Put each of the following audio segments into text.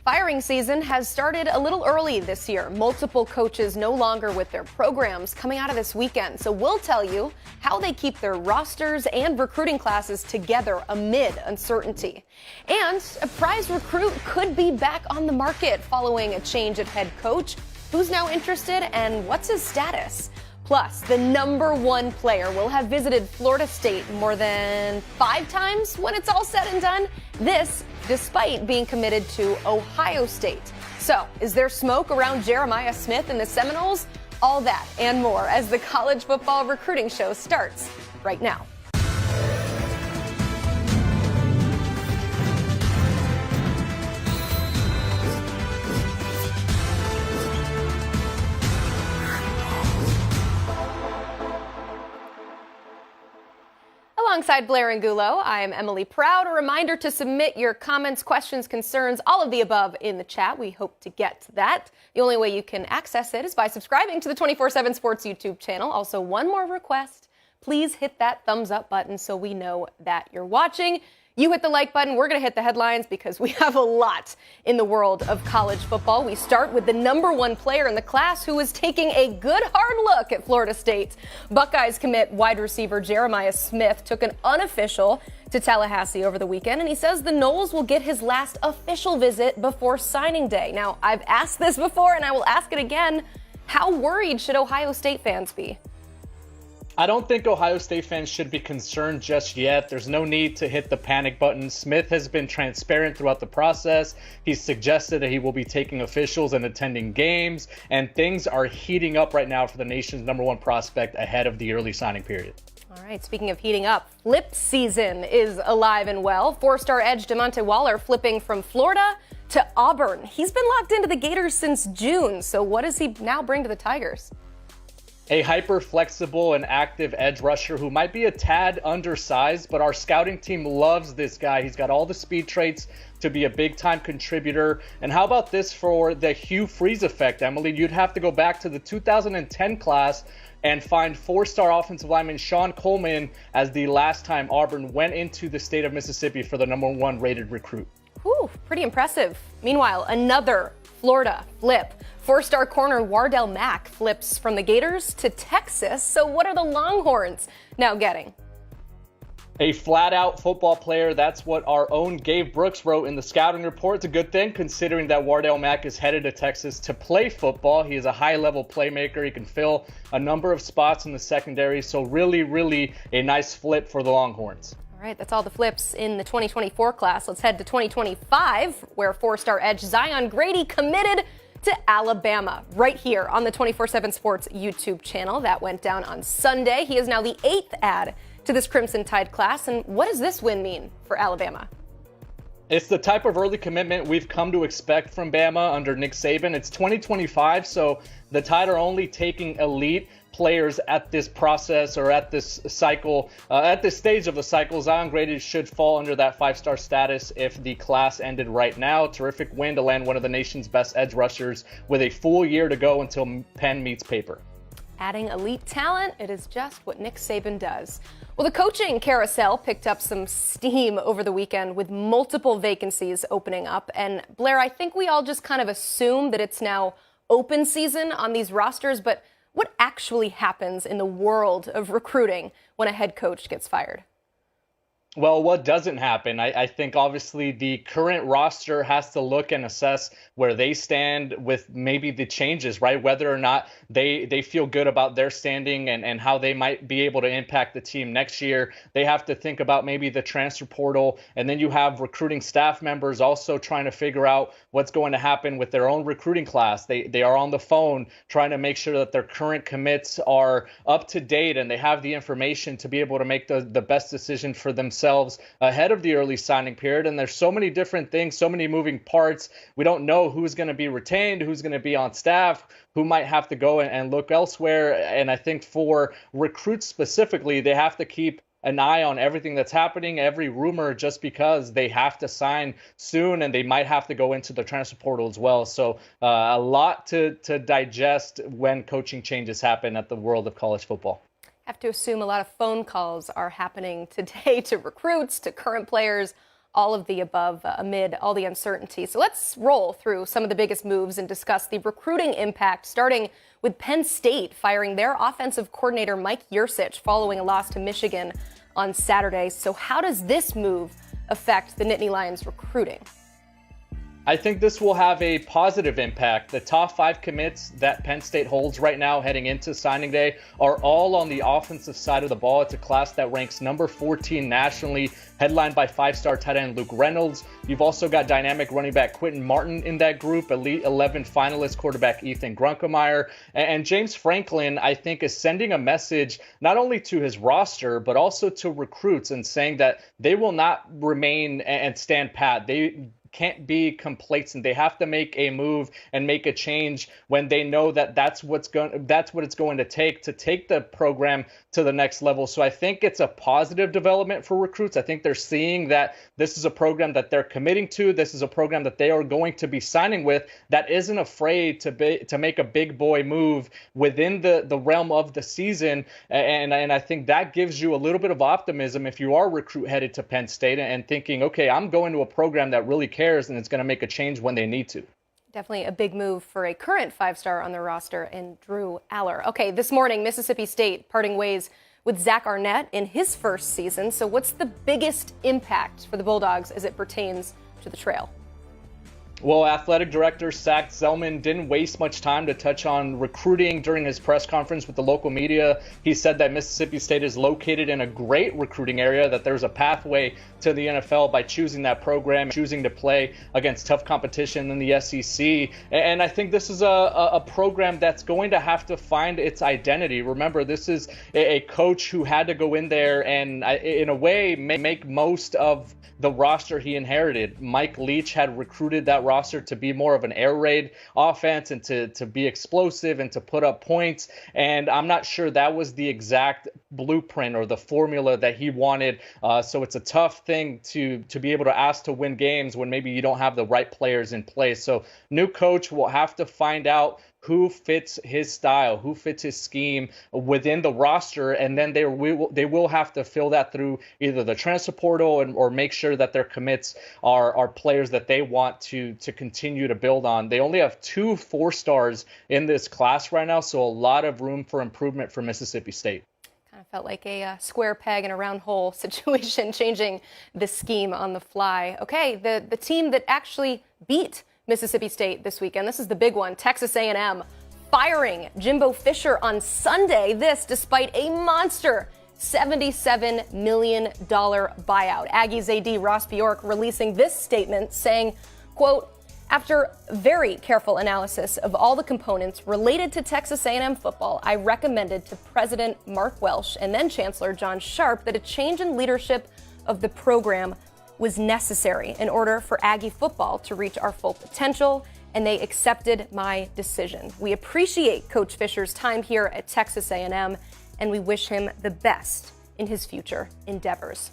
Firing season has started a little early this year. Multiple coaches no longer with their programs coming out of this weekend. So we'll tell you how they keep their rosters and recruiting classes together amid uncertainty. And a prize recruit could be back on the market following a change at head coach. Who's now interested and what's his status? Plus, the number one player will have visited Florida State more than 5 times when it's all said and done. This, despite being committed to Ohio State. So, is there smoke around Jeremiah Smith and the Seminoles? All that and more as the college football recruiting show starts right now. Alongside Blair Angulo, I am Emily Proud. A reminder to submit your comments, questions, concerns, all of the above in the chat. We hope to get to that. The only way you can access it is by subscribing to the 24/7 Sports YouTube channel. Also, one more request. Please hit that thumbs up button so we know that you're watching. You hit the like button. We're going to hit the headlines because we have a lot in the world of college football. We start with the number one player in the class who is taking a good hard look at Florida State. Buckeyes commit wide receiver Jeremiah Smith took an unofficial to Tallahassee over the weekend, and he says the Noles will get his last official visit before signing day. Now, I've asked this before, and I will ask it again. How worried should Ohio State fans be? I don't think Ohio State fans should be concerned just yet. There's no need to hit the panic button. Smith has been transparent throughout the process. He's suggested that he will be taking officials and attending games, and things are heating up right now for the nation's number one prospect ahead of the early signing period. All right, speaking of heating up, flip season is alive and well. 4-star edge DeMonte Waller flipping from Florida to Auburn. He's been locked into the Gators since June, so what does he now bring to the Tigers? A hyper-flexible and active edge rusher who might be a tad undersized, but our scouting team loves this guy. He's got all the speed traits to be a big-time contributor. And how about this for the Hugh Freeze effect, Emily? You'd have to go back to the 2010 class and find 4-star offensive lineman Sean Coleman as the last time Auburn went into the state of Mississippi for the number one rated recruit. Whew, pretty impressive. Meanwhile, another Florida flip. 4-star corner Wardell Mack flips from the Gators to Texas. So what are the Longhorns now getting? A flat-out football player. That's what our own Gabe Brooks wrote in the scouting report. It's a good thing considering that Wardell Mack is headed to Texas to play football. He is a high-level playmaker. He can fill a number of spots in the secondary. So really, really a nice flip for the Longhorns. All right, that's all the flips in the 2024 class. Let's head to 2025, where 4-star edge Zion Grady committed to Alabama right here on the 24/7 Sports YouTube channel. That went down on Sunday. He is now the 8th add to this Crimson Tide class. And what does this win mean for Alabama? It's the type of early commitment we've come to expect from Bama under Nick Saban. It's 2025, so the Tide are only taking elite players at this process or at this cycle, at this stage of the cycle. Zion Grady should fall under that 5-star status if the class ended right now. Terrific win to land one of the nation's best edge rushers with a full year to go until pen meets paper. Adding elite talent, it is just what Nick Saban does. Well, the coaching carousel picked up some steam over the weekend with multiple vacancies opening up. And Blair, I think we all just kind of assume that it's now open season on these rosters, but what actually happens in the world of recruiting when a head coach gets fired? Well, what doesn't happen? I think obviously the current roster has to look and assess where they stand with maybe the changes, right? Whether or not they feel good about their standing and how they might be able to impact the team next year. They have to think about maybe the transfer portal. And then you have recruiting staff members also trying to figure out what's going to happen with their own recruiting class. They are on the phone trying to make sure that their current commits are up to date and they have the information to be able to make the best decision for themselves ahead of the early signing period. And there's so many different things, so many moving parts. We don't know who's going to be retained, who's going to be on staff, who might have to go and look elsewhere. And I think for recruits specifically, they have to keep an eye on everything that's happening, every rumor, just because they have to sign soon and they might have to go into the transfer portal as well. So a lot to digest when coaching changes happen at the world of college football. Have to assume a lot of phone calls are happening today to recruits, to current players, all of the above amid all the uncertainty. So let's roll through some of the biggest moves and discuss the recruiting impact, starting with Penn State firing their offensive coordinator Mike Yurcich following a loss to Michigan on Saturday. So how does this move affect the Nittany Lions recruiting? I think this will have a positive impact. The top 5 commits that Penn State holds right now heading into signing day are all on the offensive side of the ball. It's a class that ranks number 14 nationally, headlined by 5-star tight end Luke Reynolds. You've also got dynamic running back Quentin Martin in that group, Elite 11 finalist quarterback Ethan Grunkemeyer. And James Franklin, I think, is sending a message not only to his roster, but also to recruits and saying that they will not remain and stand pat. They can't be complacent. They have to make a move and make a change when they know that that's what it's going to take the program to the next level. So I think it's a positive development for recruits. I think they're seeing that this is a program that they're committing to. This is a program that they are going to be signing with that isn't afraid to make a big boy move within the realm of the season. And I think that gives you a little bit of optimism if you are a recruit headed to Penn State and thinking, okay, I'm going to a program that really cares and it's going to make a change when they need to. Definitely a big move for a current 5-star on the roster in Drew Aller. Okay, this morning, Mississippi State parting ways with Zach Arnett in his first season. So what's the biggest impact for the Bulldogs as it pertains to the trail? Well, athletic director Zach Zellman didn't waste much time to touch on recruiting during his press conference with the local media. He said that Mississippi State is located in a great recruiting area, that there's a pathway to the NFL by choosing that program, choosing to play against tough competition in the SEC. And I think this is a program that's going to have to find its identity. Remember, this is a coach who had to go in there and, in a way, make most of the roster he inherited. Mike Leach had recruited that roster to be more of an air raid offense and to be explosive and to put up points. And I'm not sure that was the exact blueprint or the formula that he wanted. So it's a tough thing to be able to ask to win games when maybe you don't have the right players in place. So new coach will have to find out who fits his style, who fits his scheme within the roster, and then they will have to fill that through either the transfer portal or make sure that their commits are players that they want to continue to build on. They only have 2 4-stars in this class right now, so a lot of room for improvement for Mississippi State. Kind of felt like a square peg in a round hole situation, changing the scheme on the fly. Okay, the team that actually beat Mississippi State this weekend. This is the big one. Texas A&M firing Jimbo Fisher on Sunday. This despite a monster $77 million buyout. Aggies AD Ross Bjork releasing this statement saying, quote, "After very careful analysis of all the components related to Texas A&M football, I recommended to President Mark Welsh and then Chancellor John Sharp that a change in leadership of the program was necessary in order for Aggie football to reach our full potential, and they accepted my decision. We appreciate Coach Fisher's time here at Texas A&M, and we wish him the best in his future endeavors."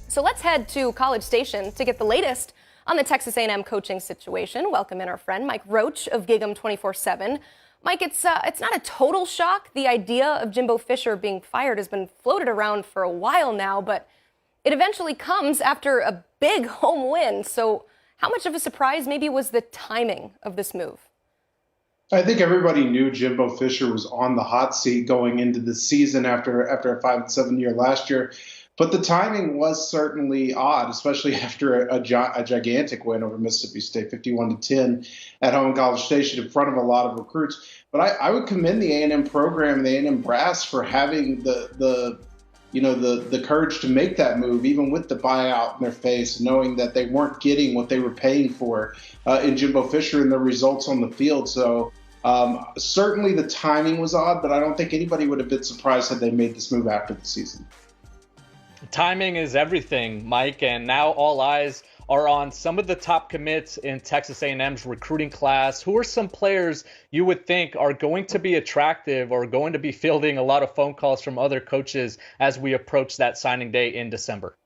So let's head to College Station to get the latest on the Texas A&M coaching situation. Welcome in our friend Mike Roach of Gig'em 24/7. Mike, it's not a total shock. The idea of Jimbo Fisher being fired has been floated around for a while now, but it eventually comes after a big home win. So how much of a surprise maybe was the timing of this move? I think everybody knew Jimbo Fisher was on the hot seat going into the season after a 5-7 year last year. But the timing was certainly odd, especially after a gigantic win over Mississippi State, 51-10 at home in College Station in front of a lot of recruits. But I would commend the A&M program, the A&M brass, for having the courage to make that move, even with the buyout in their face, knowing that they weren't getting what they were paying for in Jimbo Fisher and the results on the field. So certainly the timing was odd, but I don't think anybody would have been surprised had they made this move after the season. Timing is everything, Mike, and now all eyes are on some of the top commits in Texas A&M's recruiting class. Who are some players you would think are going to be attractive or going to be fielding a lot of phone calls from other coaches as we approach that signing day in December?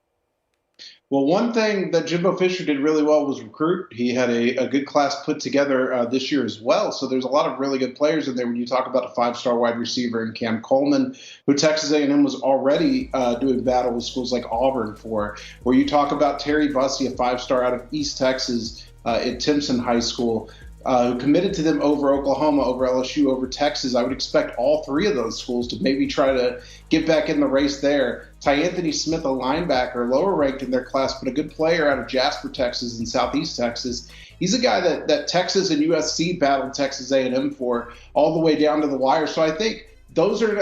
Well, one thing that Jimbo Fisher did really well was recruit. He had a good class put together this year as well. So there's a lot of really good players in there. When you talk about a five-star wide receiver in Cam Coleman, who Texas A&M was already doing battle with schools like Auburn for. Where you talk about Terry Bussey, a five-star out of East Texas at Timpson High School, who committed to them over Oklahoma, over LSU, over Texas. I would expect all three of those schools to maybe try to get back in the race there. Anthony Smith, a linebacker, lower ranked in their class, but a good player out of Jasper, Texas, and Southeast Texas. He's a guy that Texas and USC battled Texas A&M for all the way down to the wire. So I think those are,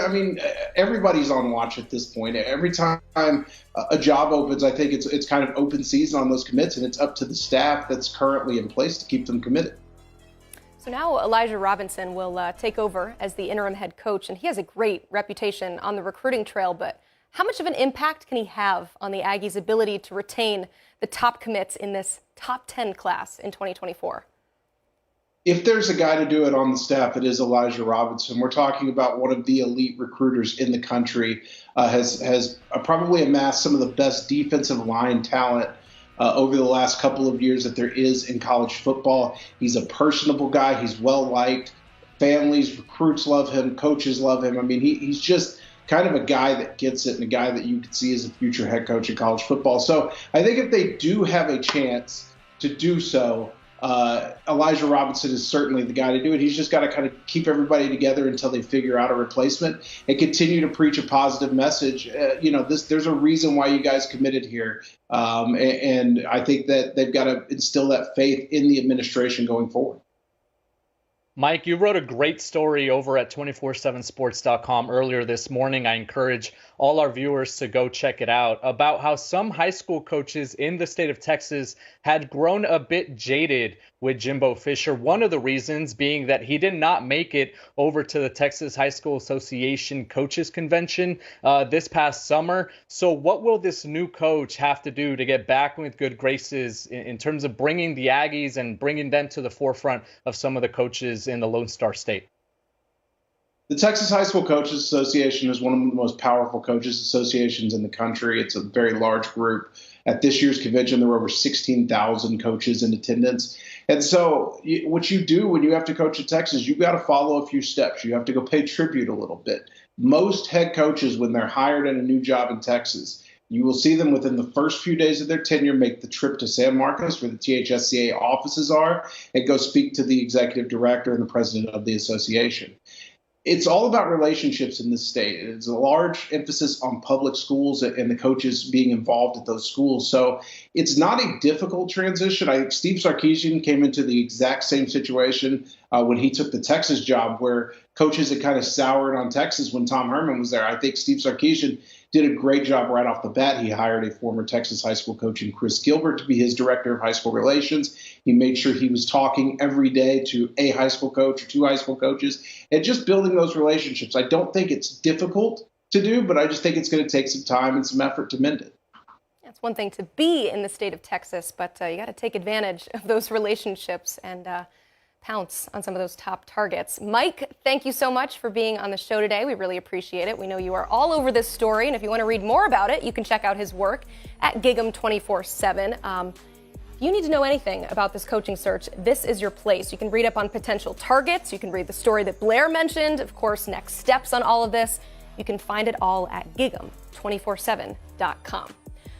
everybody's on watch at this point. Every time a job opens, I think it's kind of open season on those commits, and it's up to the staff that's currently in place to keep them committed. So now Elijah Robinson will take over as the interim head coach, and he has a great reputation on the recruiting trail, but how much of an impact can he have on the Aggies' ability to retain the top commits in this top 10 class in 2024? If there's a guy to do it on the staff, it is Elijah Robinson. We're talking about one of the elite recruiters in the country, has probably amassed some of the best defensive line talent over the last couple of years that there is in college football. He's a personable guy. He's well-liked. Families, recruits love him. Coaches love him. He's just kind of a guy that gets it and a guy that you could see as a future head coach in college football. So I think if they do have a chance to do so, Elijah Robinson is certainly the guy to do it. He's just got to kind of keep everybody together until they figure out a replacement and continue to preach a positive message. There's a reason why you guys committed here. And I think that they've got to instill that faith in the administration going forward. Mike, you wrote a great story over at 247sports.com earlier this morning. I encourage all our viewers to go check it out, about how some high school coaches in the state of Texas had grown a bit jaded with Jimbo Fisher. One of the reasons being that he did not make it over to the Texas High School Association Coaches Convention this past summer. So what will this new coach have to do to get back with good graces in terms of bringing the Aggies and bringing them to the forefront of some of the coaches in the Lone Star State? The Texas High School Coaches Association is one of the most powerful coaches associations in the country. It's a very large group. At this year's convention, there were over 16,000 coaches in attendance. And so what you do when you have to coach at Texas, you've got to follow a few steps. You have to go pay tribute a little bit. Most head coaches, when they're hired in a new job in Texas, you will see them within the first few days of their tenure make the trip to San Marcos, where the THSCA offices are, and go speak to the executive director and the president of the association. It's all about relationships in this state. It's a large emphasis on public schools and the coaches being involved at those schools. So it's not a difficult transition. I think Steve Sarkisian came into the exact same situation when he took the Texas job, where coaches had kind of soured on Texas when Tom Herman was there. I think Steve Sarkisian did a great job right off the bat. He hired a former Texas high school coach in Chris Gilbert to be his director of high school relations. He made sure he was talking every day to a high school coach or two high school coaches and just building those relationships. I don't think it's difficult to do, but I just think it's going to take some time and some effort to mend it. It's one thing to be in the state of Texas, but you got to take advantage of those relationships and pounce on some of those top targets. Mike, thank you so much for being on the show today. We really appreciate it. We know you are all over this story, and if you want to read more about it, you can check out his work at Gig'em 24/7. If you need to know anything about this coaching search, this is your place. You can read up on potential targets. You can read the story that Blair mentioned. Of course, next steps on all of this. You can find it all at Gig'em247.com.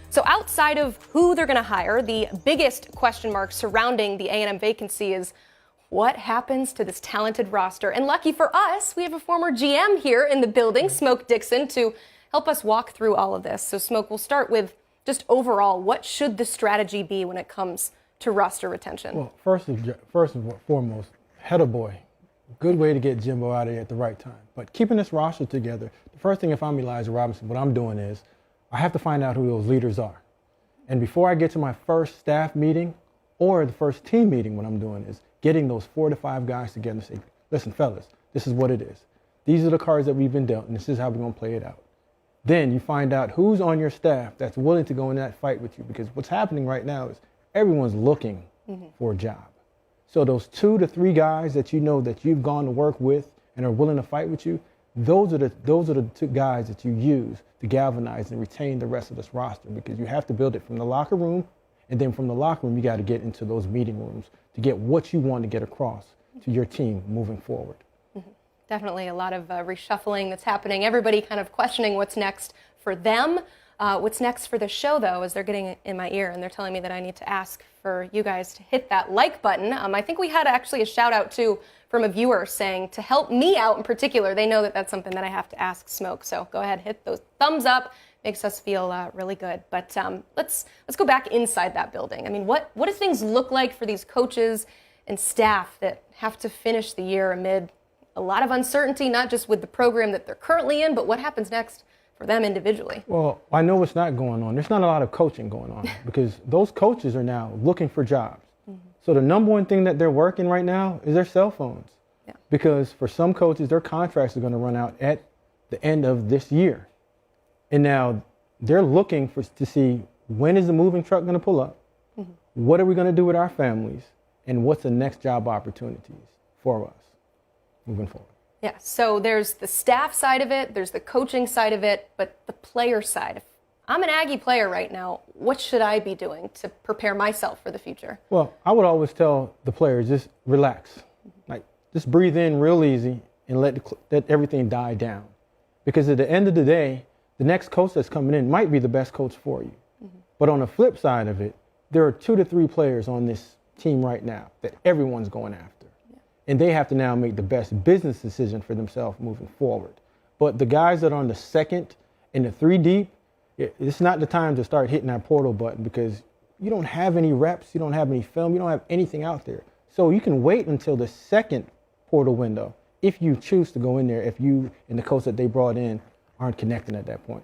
So outside of who they're going to hire, the biggest question mark surrounding the A&M vacancy is what happens to this talented roster? And lucky for us, we have a former GM here in the building, Smoke Dixon, to help us walk through all of this. So Smoke, we'll start with just overall, what should the strategy be when it comes to roster retention? Well, first and foremost, header boy. Good way to get Jimbo out of here at the right time. But keeping this roster together, the first thing, if I'm Elijah Robinson, what I'm doing is I have to find out who those leaders are. And before I get to my first staff meeting or the first team meeting, what I'm doing is getting those 4 to 5 guys together and say, listen, fellas, this is what it is. These are the cards that we've been dealt, and this is how we're going to play it out. Then you find out who's on your staff that's willing to go in that fight with you, because what's happening right now is everyone's looking for a job. So those 2 to 3 guys that you know that you've gone to work with and are willing to fight with you, those are the two guys that you use to galvanize and retain the rest of this roster, because you have to build it from the locker room, and then from the locker room, you got to get into those meeting rooms to get what you want to get across to your team moving forward. Definitely a lot of reshuffling that's happening. Everybody kind of questioning what's next for them. What's next for the show, though, is they're getting in my ear and they're telling me that I need to ask for you guys to hit that like button. I think we had actually a shout out too from a viewer saying to help me out in particular. They know that that's something that I have to ask Smoke. So go ahead, hit those thumbs up. Makes us feel really good. But let's go back inside that building. I mean, what do things look like for these coaches and staff that have to finish the year amid a lot of uncertainty, not just with the program that they're currently in, but what happens next for them individually? Well, I know what's not going on. There's not a lot of coaching going on because those coaches are now looking for jobs. So the number one thing that they're working right now is their cell phones. Yeah. Because for some coaches, their contracts are going to run out at the end of this year. And now they're looking to see, when is the moving truck going to pull up? What are we going to do with our families? And what's the next job opportunities for us moving forward? Yeah, so there's the staff side of it, there's the coaching side of it, but the player side. If I'm an Aggie player right now, what should I be doing to prepare myself for the future? Well, I would always tell the players, just relax. Like, just breathe in real easy and let everything die down. Because at the end of the day, the next coach that's coming in might be the best coach for you. But on the flip side of it, there are 2 to 3 players on this team right now that everyone's going after. And they have to now make the best business decision for themselves moving forward. But the guys that are on the 2nd and the 3 deep, it's not the time to start hitting that portal button, because you don't have any reps, you don't have any film, you don't have anything out there. So you can wait until the 2nd portal window if you choose to go in there, if you and the coach that they brought in aren't connecting at that point.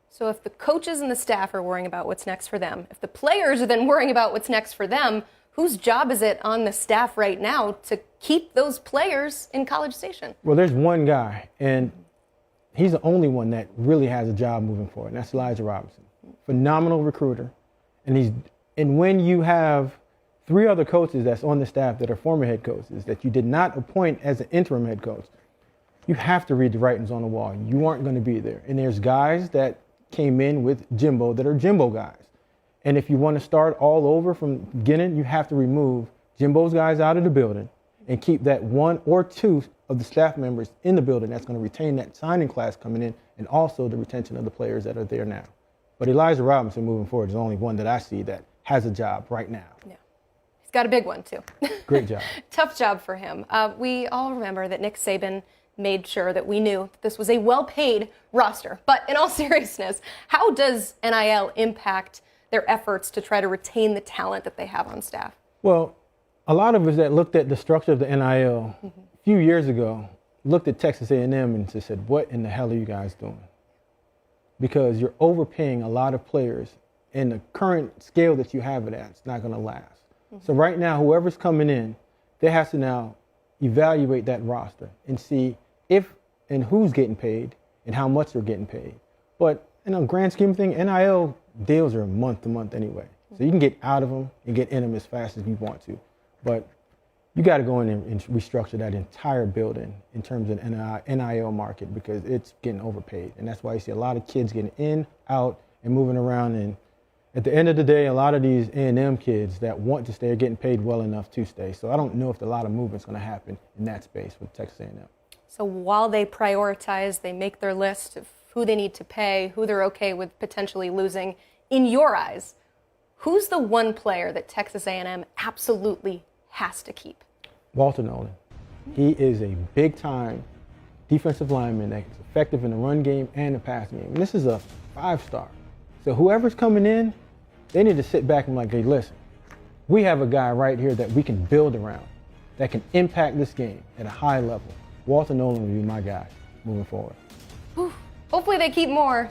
So if the coaches and the staff are worrying about what's next for them, if the players are then worrying about what's next for them, whose job is it on the staff right now to keep those players in College Station? Well, there's one guy, and he's the only one that really has a job moving forward, and that's Elijah Robinson. Phenomenal recruiter. And when you have 3 other coaches that's on the staff that are former head coaches that you did not appoint as an interim head coach, you have to read the writings on the wall. You aren't going to be there. And there's guys that came in with Jimbo that are Jimbo guys. And if you want to start all over from the beginning, you have to remove Jimbo's guys out of the building and keep that 1 or 2 of the staff members in the building that's going to retain that signing class coming in, and also the retention of the players that are there now. But Elijah Robinson moving forward is the only one that I see that has a job right now. Yeah. He's got a big one, too. Great job. Tough job for him. We all remember that Nick Saban made sure that we knew that this was a well-paid roster. But in all seriousness, how does NIL impact their efforts to try to retain the talent that they have on staff? Well, a lot of us that looked at the structure of the NIL a few years ago looked at Texas A&M and just said, what in the hell are you guys doing? Because you're overpaying a lot of players, and the current scale that you have it at, it's not going to last. So right now, whoever's coming in, they have to now evaluate that roster and see if and who's getting paid and how much they're getting paid. But in a grand scheme of things, NIL deals are month to month anyway. So you can get out of them and get in them as fast as you want to. But you got to go in and restructure that entire building in terms of NIL market, because it's getting overpaid. And that's why you see a lot of kids getting in, out, and moving around. And at the end of the day, a lot of these A&M kids that want to stay are getting paid well enough to stay. So I don't know if a lot of movement's going to happen in that space with Texas A&M. So while they prioritize, they make their list of who they need to pay, who they're okay with potentially losing. In your eyes, who's the one player that Texas A&M absolutely has to keep? Walter Nolan. He is a big-time defensive lineman that's effective in the run game and the pass game. And this is a 5-star. So whoever's coming in, they need to sit back and like, hey, listen, we have a guy right here that we can build around, that can impact this game at a high level. Walter Nolan will be my guy moving forward. Hopefully they keep more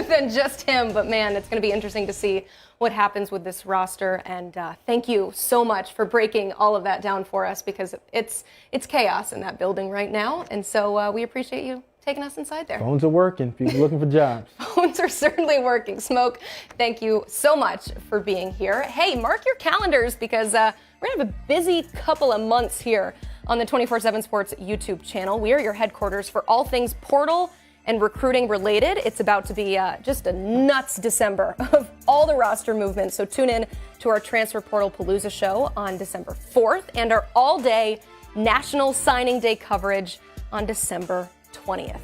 than just him, but man, it's going to be interesting to see what happens with this roster. And thank you so much for breaking all of that down for us, because it's chaos in that building right now. And so we appreciate you taking us inside there. Phones are working. People looking for jobs. Phones are certainly working. Smoke, thank you so much for being here. Hey, mark your calendars, because we're going to have a busy couple of months here on the 24/7 Sports YouTube channel. We are your headquarters for all things portal and recruiting related. It's about to be just a nuts December of all the roster movement. So tune in to our Transfer Portal Palooza show on December 4th and our all-day National Signing Day coverage on December 20th.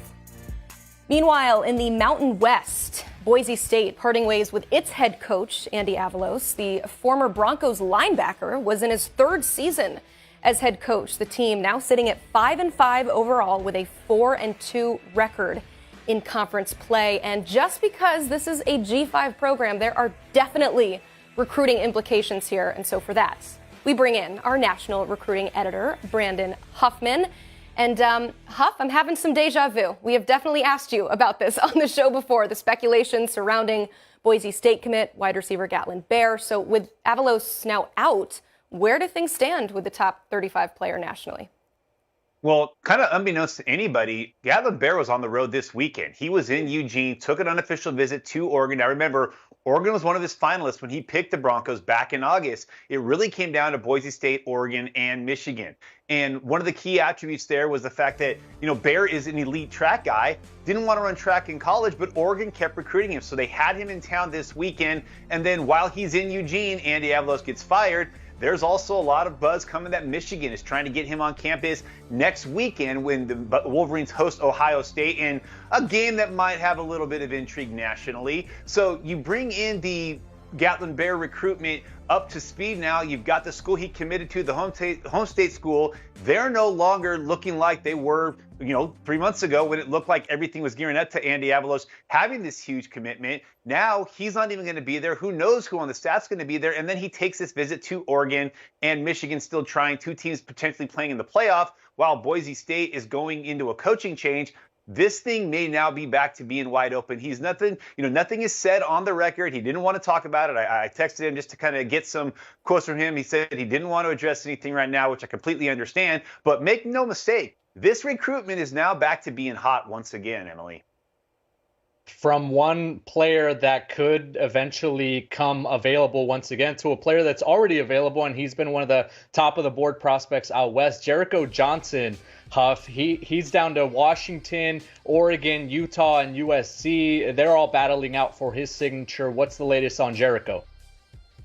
Meanwhile, in the Mountain West, Boise State parting ways with its head coach, Andy Avalos. The former Broncos linebacker was in his third season as head coach. The team now sitting at 5-5 overall with a 4-2 record in conference play. And just because this is a G5 program, there are definitely recruiting implications here. And so for that, we bring in our national recruiting editor, Brandon Huffman. And Huff, I'm having some deja vu. We have definitely asked you about this on the show before, the speculation surrounding Boise State commit, wide receiver Gatlin Bair. So with Avalos now out, where do things stand with the top 35 player nationally? Well, kind of unbeknownst to anybody, Gatlin Bair was on the road this weekend. He was in Eugene, took an unofficial visit to Oregon. Now remember, Oregon was one of his finalists when he picked the Broncos back in August. It really came down to Boise State, Oregon, and Michigan. And one of the key attributes there was the fact that, Bair is an elite track guy, didn't want to run track in college, but Oregon kept recruiting him. So they had him in town this weekend. And then while he's in Eugene, Andy Avalos gets fired. There's also a lot of buzz coming that Michigan is trying to get him on campus next weekend when the Wolverines host Ohio State in a game that might have a little bit of intrigue nationally. So you bring in the Gatlin Bair recruitment up to speed now. You've got the school he committed to, the home state school. They're no longer looking like they were, 3 months ago when it looked like everything was gearing up to Andy Avalos having this huge commitment. Now he's not even going to be there. Who knows who on the staff's going to be there? And then he takes this visit to Oregon and Michigan, still trying, two teams potentially playing in the playoff, while Boise State is going into a coaching change. This thing may now be back to being wide open. He's nothing is said on the record. He didn't want to talk about it. I texted him just to kind of get some quotes from him. He said he didn't want to address anything right now, which I completely understand. But make no mistake, this recruitment is now back to being hot once again, Emily. From one player that could eventually come available once again to a player that's already available, and he's been one of the top of the board prospects out west, Jericho Johnson. Huff, he's down to Washington, Oregon, Utah, and USC. They're all battling out for his signature. What's the latest on Jericho?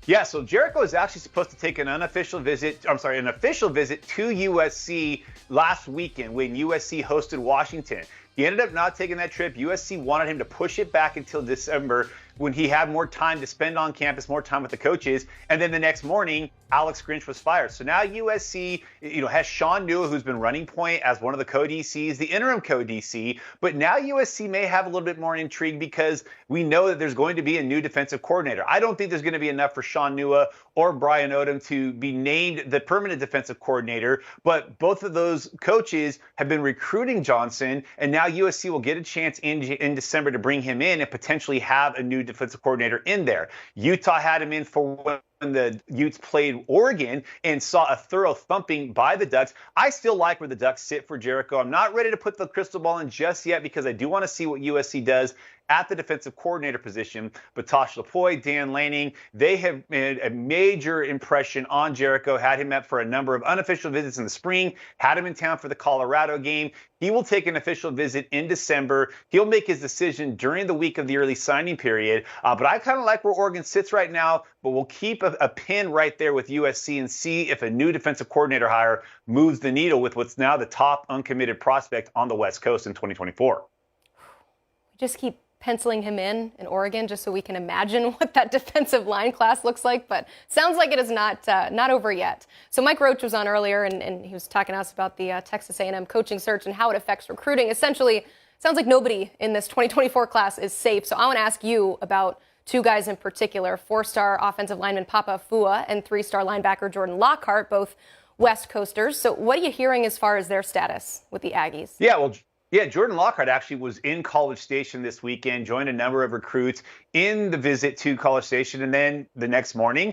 Yeah, so Jericho is actually supposed to take an official visit to USC last weekend when USC hosted Washington. He ended up not taking that trip. USC wanted him to push it back until December when he had more time to spend on campus, more time with the coaches. And then the next morning, Alex Grinch was fired. So now USC, has Sean Newell, who's been running point as one of the co-DCs, the interim co-DC. But now USC may have a little bit more intrigue because we know that there's going to be a new defensive coordinator. I don't think there's going to be enough for Sean Newell or Brian Odom to be named the permanent defensive coordinator. But both of those coaches have been recruiting Johnson, and now USC will get a chance in December to bring him in and potentially have a new defensive coordinator in there. Utah had him in for when the Utes played Oregon and saw a thorough thumping by the Ducks. I still like where the Ducks sit for Jericho. I'm not ready to put the crystal ball in just yet because I do want to see what USC does at the defensive coordinator position. But Tosh Lapoy, Dan Lanning, they have made a major impression on Jericho, had him up for a number of unofficial visits in the spring, had him in town for the Colorado game. He will take an official visit in December. He'll make his decision during the week of the early signing period. But I kind of like where Oregon sits right now, but we'll keep a pin right there with USC and see if a new defensive coordinator hire moves the needle with what's now the top uncommitted prospect on the West Coast in 2024. Just keep penciling him in Oregon just so we can imagine what that defensive line class looks like, but sounds like it is not over yet. So Mike Roach was on earlier, and he was talking to us about the Texas A&M coaching search and how it affects recruiting. Essentially, sounds like nobody in this 2024 class is safe. So I want to ask you about two guys in particular, 4-star offensive lineman Papa Fua and 3-star linebacker Jordan Lockhart, both West Coasters. So what are you hearing as far as their status with the Aggies? Yeah, Jordan Lockhart actually was in College Station this weekend, joined a number of recruits in the visit to College Station, and then the next morning,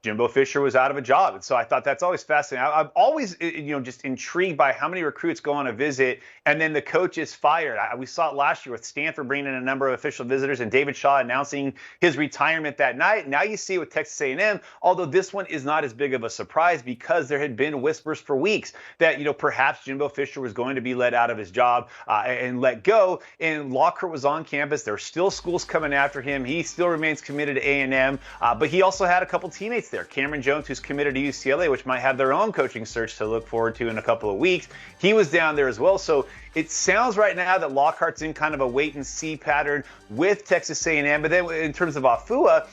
Jimbo Fisher was out of a job. And so I thought that's always fascinating. I'm always, just intrigued by how many recruits go on a visit and then the coach is fired. We saw it last year with Stanford bringing in a number of official visitors and David Shaw announcing his retirement that night. Now you see it with Texas A&M, although this one is not as big of a surprise because there had been whispers for weeks that, perhaps Jimbo Fisher was going to be let out of his job and let go. And Lockhart was on campus. There are still schools coming after him. He still remains committed to A&M, but he also had a couple teammates there. Cameron Jones, who's committed to UCLA, which might have their own coaching search to look forward to in a couple of weeks. He was down there as well. So it sounds right now that Lockhart's in kind of a wait and see pattern with Texas A&M. But then in terms of Afua,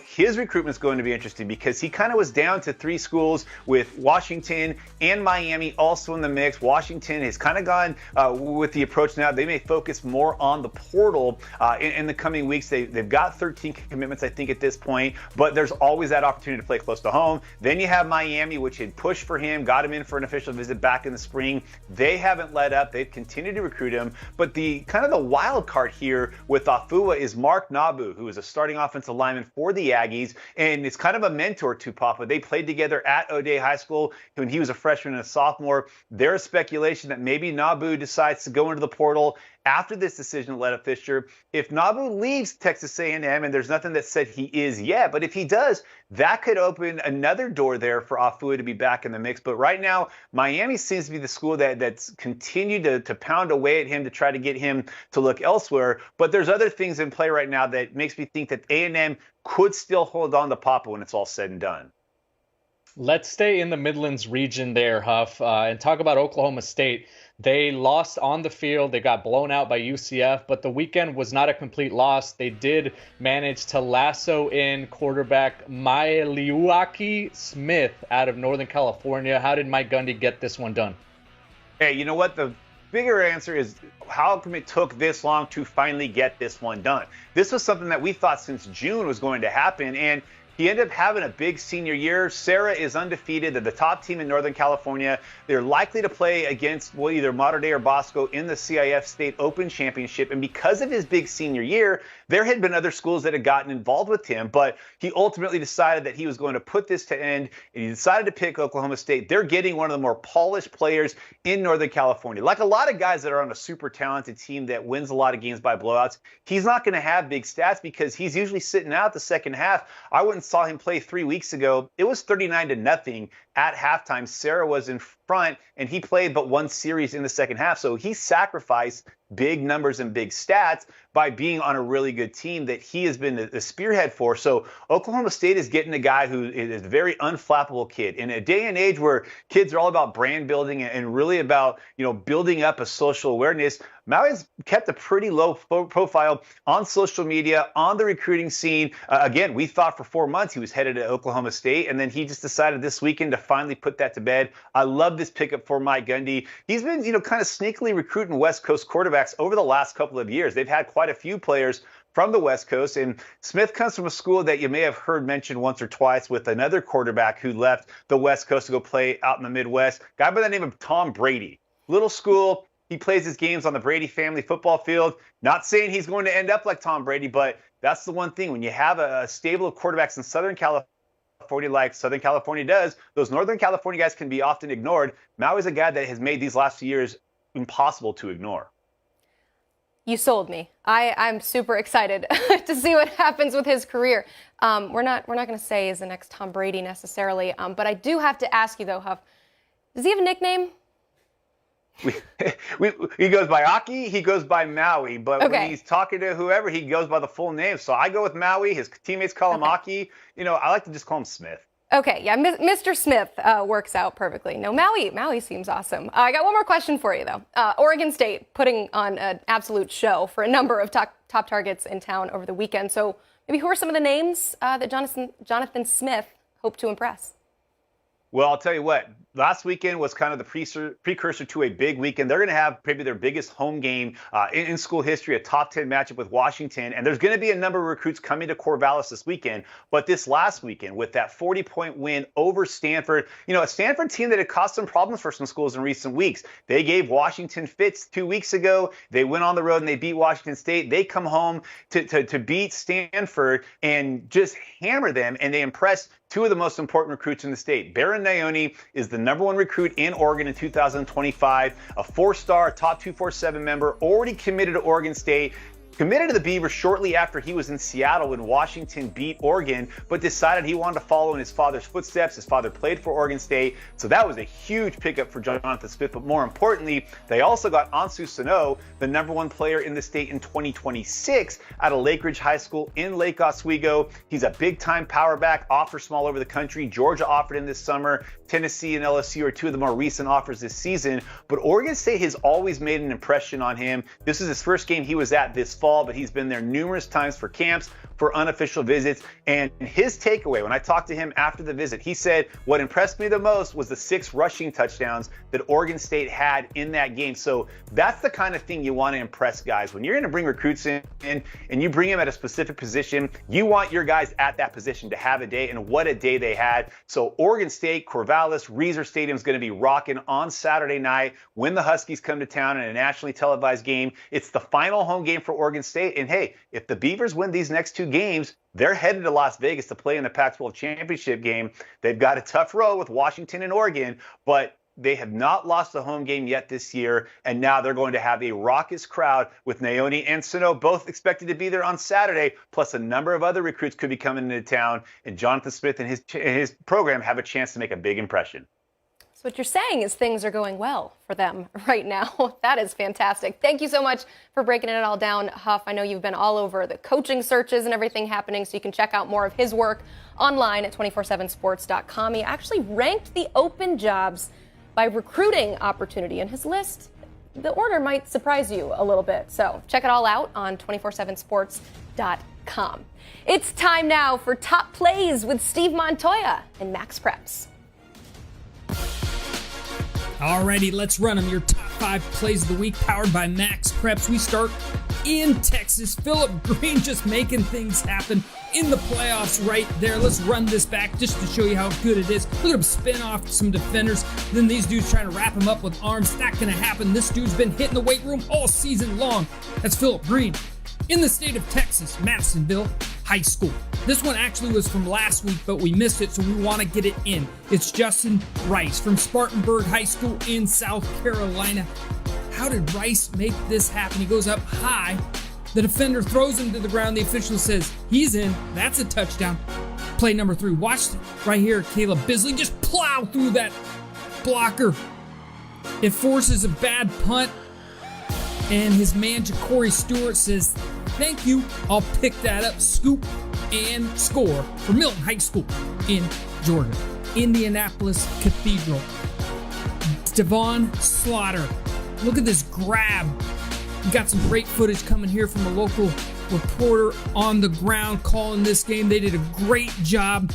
his recruitment's going to be interesting because he kind of was down to 3 schools with Washington and Miami also in the mix. Washington has kind of gone with the approach now. They may focus more on the portal in the coming weeks. They've got 13 commitments, I think, at this point, but there's always that opportunity to play close to home. Then you have Miami, which had pushed for him, got him in for an official visit back in the spring. They haven't let up. They've continued to recruit him. But the kind of the wild card here with Afua is Mark Nabu, who is a starting offensive lineman for the Aggies, and it's kind of a mentor to Papa. They played together at O'Day High School when he was a freshman and a sophomore. There's speculation that maybe Nabu decides to go into the portal after this decision to let up Fisher. If Nabu leaves Texas A&M, and there's nothing that said he is yet, but if he does, that could open another door there for Afua to be back in the mix. But right now, Miami seems to be the school that's continued to pound away at him to try to get him to look elsewhere. But there's other things in play right now that makes me think that A&M could still hold on to Papa when it's all said and done. Let's stay in the Midlands region there, Huff, and talk about Oklahoma State. They lost on the field. They got blown out by UCF, but the weekend was not a complete loss. They did manage to lasso in quarterback Maeliuaki Smith out of Northern California. How did Mike Gundy get this one done? Hey, you know what? The bigger answer is how come it took this long to finally get this one done? This was something that we thought since June was going to happen, and he ended up having a big senior year. Sarah is undefeated. They're the top team in Northern California. They're likely to play against either Mater Dei or Bosco in the CIF State Open Championship. And because of his big senior year, there had been other schools that had gotten involved with him. But he ultimately decided that he was going to put this to end, and he decided to pick Oklahoma State. They're getting one of the more polished players in Northern California. Like a lot of guys that are on a super talented team that wins a lot of games by blowouts, he's not going to have big stats because he's usually sitting out the second half. I wouldn't saw him play 3 weeks ago. It was 39-0 at halftime. Sarah was in front, and he played but 1 series in the second half. So he sacrificed big numbers and big stats by being on a really good team that he has been the spearhead for. So Oklahoma State is getting a guy who is a very unflappable kid. In a day and age where kids are all about brand building and really about, building up a social awareness, Maui's kept a pretty low profile on social media, on the recruiting scene. Again, we thought for 4 months he was headed to Oklahoma State, and then he just decided this weekend to finally put that to bed. I love this pickup for Mike Gundy. He's been, kind of sneakily recruiting West Coast quarterbacks over the last couple of years. They've had quite a few players from the West Coast, and Smith comes from a school that you may have heard mentioned once or twice with another quarterback who left the West Coast to go play out in the Midwest, a guy by the name of Tom Brady. Little school. He plays his games on the Brady family football field. Not saying he's going to end up like Tom Brady, but that's the one thing. When you have a stable of quarterbacks in Southern California, like Southern California does, those Northern California guys can be often ignored. Maui's a guy that has made these last few years impossible to ignore. You sold me. I'm super excited to see what happens with his career. We're not going to say he's the next Tom Brady necessarily, but I do have to ask you though, Huff, does he have a nickname? He goes by Aki, he goes by Maui, but when he's talking to whoever, he goes by the full name. So I go with Maui. His teammates call him Aki. I like to just call him Smith. Okay, yeah, Mr. Smith works out perfectly. No, Maui seems awesome. I got one more question for you, though. Oregon State putting on an absolute show for a number of top targets in town over the weekend. So maybe who are some of the names that Jonathan Smith hoped to impress? Well, I'll tell you what. last weekend was kind of the precursor to a big weekend. They're going to have maybe their biggest home game in school history, a top 10 matchup with Washington. And there's going to be a number of recruits coming to Corvallis this weekend. But this last weekend, with that 40-point win over Stanford, a Stanford team that had caused some problems for some schools in recent weeks. They gave Washington fits 2 weeks ago. They went on the road and they beat Washington State. They come home to beat Stanford and just hammer them. And they impress two of the most important recruits in the state. Baron Naoni is the #1 recruit in Oregon in 2025, a 4-star, top 247 member, already committed to Oregon State. Committed to the Beavers shortly after he was in Seattle when Washington beat Oregon, but decided he wanted to follow in his father's footsteps. His father played for Oregon State, so that was a huge pickup for Jonathan Smith. But more importantly, they also got Ansu Sano, the #1 player in the state in 2026 out of Lake Ridge High School in Lake Oswego. He's a big-time power back, offers from all over the country. Georgia offered him this summer. Tennessee and LSU are two of the more recent offers this season. But Oregon State has always made an impression on him. This is his first game he was at this fall, but he's been there numerous times for camps, for unofficial visits. And his takeaway, when I talked to him after the visit, he said, what impressed me the most was the 6 rushing touchdowns that Oregon State had in that game. So that's the kind of thing you want to impress guys. When you're going to bring recruits in and you bring them at a specific position, you want your guys at that position to have a day, and what a day they had. So Oregon State, Corvallis, Reser Stadium is going to be rocking on Saturday night when the Huskies come to town in a nationally televised game. It's the final home game for Oregon State. And hey, if the Beavers win these next 2 games, they're headed to Las Vegas to play in the Pac-12 championship game. They've got a tough road with Washington and Oregon, but they have not lost a home game yet this year, and now they're going to have a raucous crowd with Naoni and Sano both expected to be there on Saturday, plus a number of other recruits could be coming into town, and Jonathan Smith and his program have a chance to make a big impression. So what you're saying is things are going well for them right now. That is fantastic. Thank you so much for breaking it all down, Huff. I know you've been all over the coaching searches and everything happening, so you can check out more of his work online at 247sports.com. He actually ranked the open jobs by recruiting opportunity in his list. The order might surprise you a little bit. So check it all out on 247sports.com. It's time now for Top Plays with Steve Montoya and Max Preps. Alrighty, let's run them. Your top 5 plays of the week, powered by Max Preps. We start in Texas. Philip Green just making things happen in the playoffs right there. Let's run this back just to show you how good it is. Look at him spin off some defenders. Then these dudes trying to wrap him up with arms. Not going to happen. This dude's been hitting the weight room all season long. That's Philip Green. In the state of Texas, Madisonville High School. This one actually was from last week, but we missed it, so we want to get it in. It's Justin Rice from Spartanburg High School in South Carolina. How did Rice make this happen? He goes up high. The defender throws him to the ground. The official says he's in. That's a touchdown. Play number 3. Watch right here. Caleb Bisley just plow through that blocker. It forces a bad punt. And his man, Ja'Cory Stewart, says, thank you. I'll pick that up, scoop, and score for Milton High School in Georgia. Indianapolis Cathedral. Devon Slaughter. Look at this grab. We got some great footage coming here from a local reporter on the ground calling this game. They did a great job.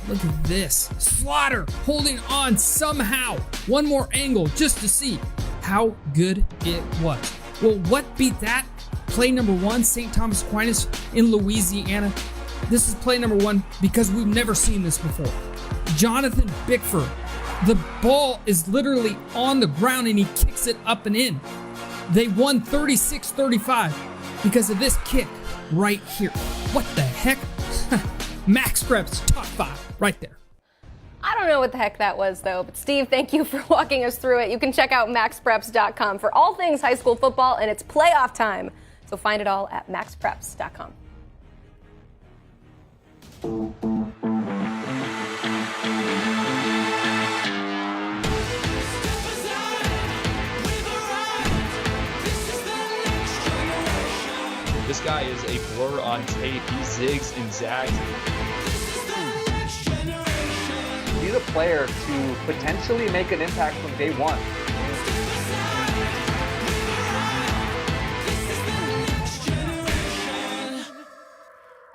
Look at this. Slaughter holding on somehow. One more angle just to see how good it was. Well, what beat that? Play number 1, St. Thomas Aquinas in Louisiana. This is play number 1 because we've never seen this before. Jonathan Bickford. The ball is literally on the ground and he kicks it up and in. They won 36-35 because of this kick right here. What the heck? Max Preps top 5 right there. I don't know what the heck that was, though. But, Steve, thank you for walking us through it. You can check out maxpreps.com for all things high school football, and it's playoff time. So find it all at maxpreps.com. This guy is a blur on tape. He zigs and zags. He's a player to potentially make an impact from day one.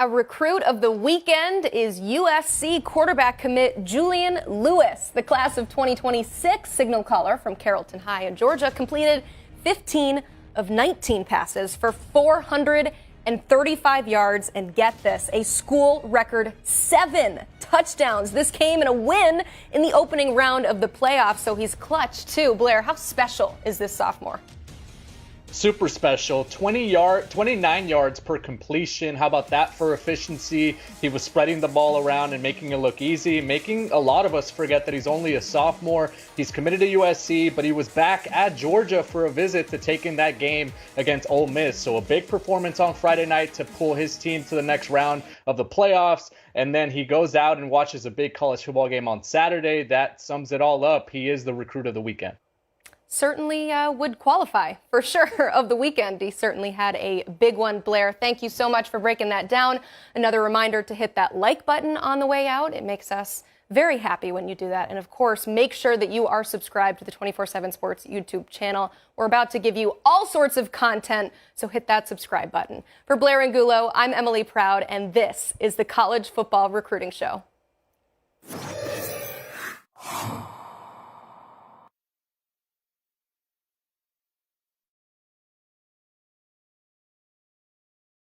A recruit of the weekend is USC quarterback commit Julian Lewis. The class of 2026 signal caller from Carrollton High in Georgia completed 15 of 19 passes for 435 yards, and get this, a school record 7 touchdowns. This came in a win in the opening round of the playoffs, so he's clutch too. Blair, how special is this sophomore? Super special. 29 yards per completion. How about that for efficiency? He was spreading the ball around and making it look easy, making a lot of us forget that he's only a sophomore. He's committed to USC, but he was back at Georgia for a visit to take in that game against Ole Miss. So a big performance on Friday night to pull his team to the next round of the playoffs. And then he goes out and watches a big college football game on Saturday. That sums it all up. He is the recruit of the weekend. Certainly would qualify for sure of the weekend. He certainly had a big one. Blair, thank you so much for breaking that down. Another reminder to hit that like button on the way out. It makes us very happy when you do that. And of course, make sure that you are subscribed to the 24/7 Sports YouTube channel. We're about to give you all sorts of content, so hit that subscribe button. For Blair Angulo, I'm Emily Proud, and this is the College Football Recruiting Show.